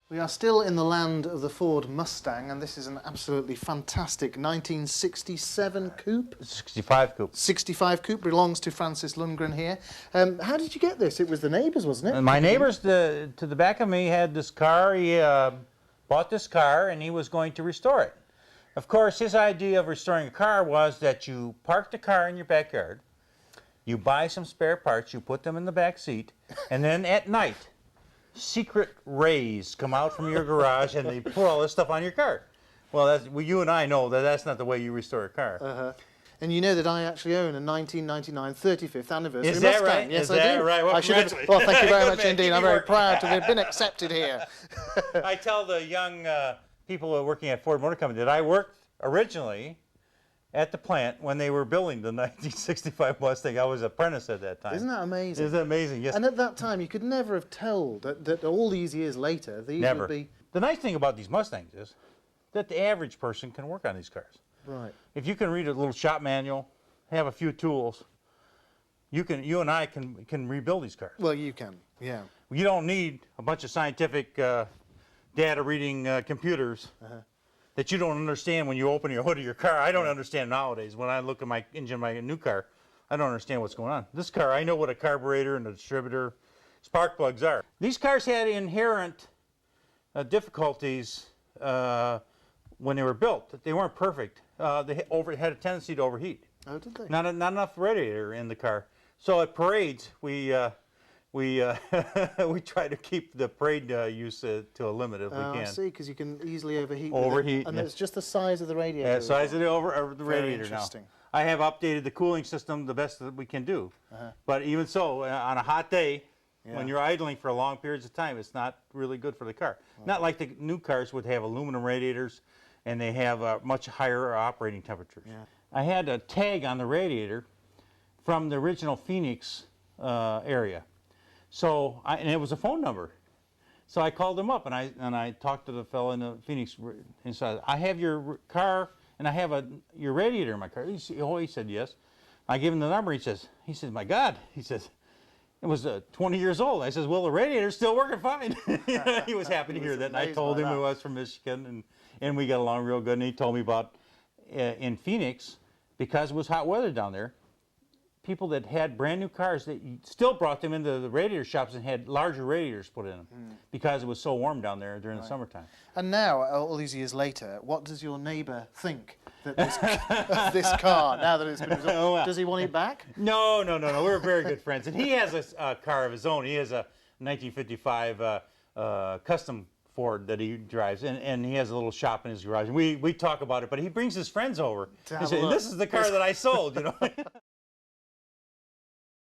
We are still in the land of the Ford Mustang, and this is an absolutely fantastic 1967 coupe. 65 Coupe. 65 coupe belongs to Franics Lundgren here. How did you get this? It was the neighbours, wasn't it? My neighbors to the back of me had this car. He bought this car and he was going to restore it. Of course, his idea of restoring a car was that you park the car in your backyard, you buy some spare parts, you put them in the back seat, and then at night, secret rays come out from your garage and they pour all this stuff on your car. Well, you and I know that that's not the way you restore a car. And you know that I actually own a 1999 35th anniversary Is that Mustang. right? Yes, Is I that do. right? Well, I should have, congratulations. well, thank you very Good much man. indeed. Keep I'm very working. proud to have been accepted here. I tell the young people who are working at Ford Motor Company that I worked originally at the plant when they were building the 1965 Mustang. I was an apprentice at that time. Isn't that amazing? Isn't that amazing? Yes. And at that time, you could never have told that all these years later, these Never. would be... The nice thing about these Mustangs is that the average person can work on these cars. Right. If you can read a little shop manual, have a few tools, you and I can rebuild these cars. Well, you can, yeah. You don't need a bunch of scientific data reading computers that you don't understand when you open your hood of your car. I don't understand nowadays. When I look at my engine, my new car, I don't understand what's going on. This car, I know what a carburetor and a distributor, spark plugs are. These cars had inherent difficulties when they were built. They weren't perfect. They had a tendency to overheat. Oh, did they? Not enough radiator in the car. So at parades, we try to keep the parade use to a limit if we can. I see, because you can easily overheat. Overheat, with it. And yeah. it's just the size of the radiator. Yeah, as size of well. the Very radiator now. interesting. I have updated the cooling system the best that we can do. But even so, on a hot day, when you're idling for long periods of time, it's not really good for the car. Not like the new cars would have aluminum radiators and they have much higher operating temperatures. Yeah. I had a tag on the radiator from the original Phoenix area. So, and it was a phone number. So I called him up and I talked to the fellow in the Phoenix and said, I have your car and I have your radiator in my car. He said yes. I gave him the number. He says, my God. He says, it was 20 years old. I says, well, the radiator's still working fine. He was happy to hear that. And I told him I was from Michigan and we got along real good. And he told me about in Phoenix, because it was hot weather down there, people that had brand new cars that still brought them into the radiator shops and had larger radiators put in them because it was so warm down there during the summertime. And now, all these years later, what does your neighbour think that of this car, now that it's been resolved? Oh, well. Does he want it back? No. We're very good friends. And he has a car of his own. He has a 1955 custom Ford that he drives, and he has a little shop in his garage. And we talk about it, but he brings his friends over. He says, this is the car that I sold, you know.